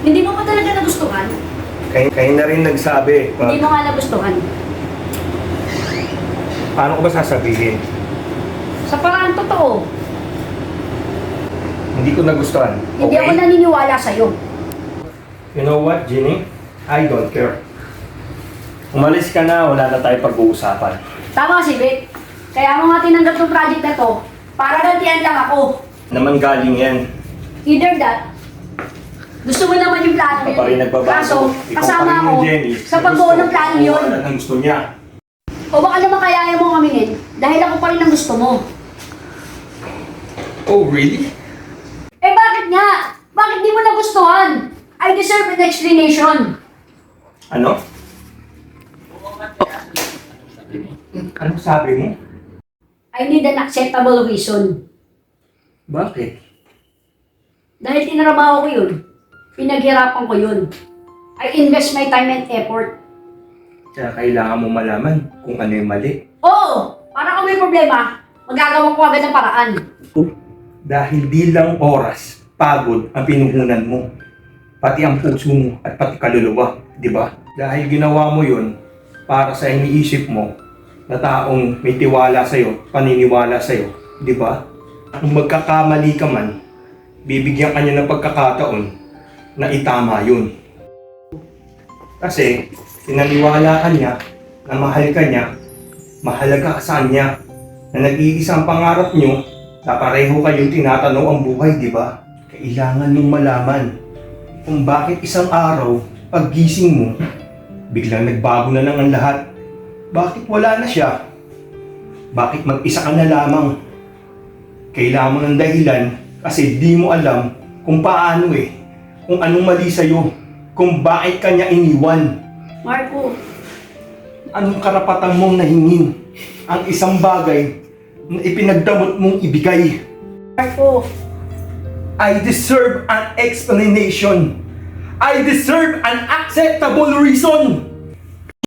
Hindi mo ba talaga nagustuhan? Kayo na rin nagsabi. Hindi mo nga nagustuhan. Paano ko ba sasabihin? Sa paraan totoo, Hindi ko nagustuhan. hindi ako naniniwala sa'yo. You know what, Ginny? I don't care. Umalis ka na, wala na tayo pag-uusapan. Tama si Vic. Kaya mo nga tinanggap ng project na to para gantihan lang ako. Naman galing yan. Either that, gusto mo naman yung plano Ikaw pa rin yun. nagbabago. Kaso, Ikaw kasama pa rin ako yung Jenny. sa pagbuo ng plano yun. Wala nang gusto niya. O baka naman kaya mo aminin dahil ako pa rin ang gusto mo. Oh, really? Eh bakit nga? Bakit di mo nagustuhan? I deserve an explanation. Ano? Ano sabi mo? I need an acceptable reason. Bakit? Dahil tinrabaho ko yun. Pinaghirapan ko yun. I invest my time and effort. Kaya kailangan mo malaman kung ano yung mali. Oo! Para kung may problema, magagawa ko agad ng paraan. Dahil di lang oras, pagod ang pinuhunan mo. Pati ang puso mo at pati kaluluwa, di ba? Dahil ginawa mo yun para sa iniisip mo na taong may tiwala sa'yo, paniniwala sa'yo, di ba? Kung magkakamali ka man, bibigyan ka niya ng pagkakataon na itama yun. Kasi, pinaniwala ka niya na mahal ka niya, mahalaga ka sa kanya, na nag-iisang pangarap niyo na pareho kayong tinatanong ang buhay, di ba? Kailangan mong malaman kung bakit isang araw, paggising mo, biglang nagbago na lang ang lahat. Bakit wala na siya? Bakit mag-isa ka na lamang? Kailangan mo ng dahilan kasi di mo alam kung paano kung anong mali sa'yo, kung bakit kanya iniwan. Marco, Anong karapatan mong nahingin ang isang bagay na ipinagdamot mong ibigay? Marco, I deserve an explanation. I deserve an acceptable reason.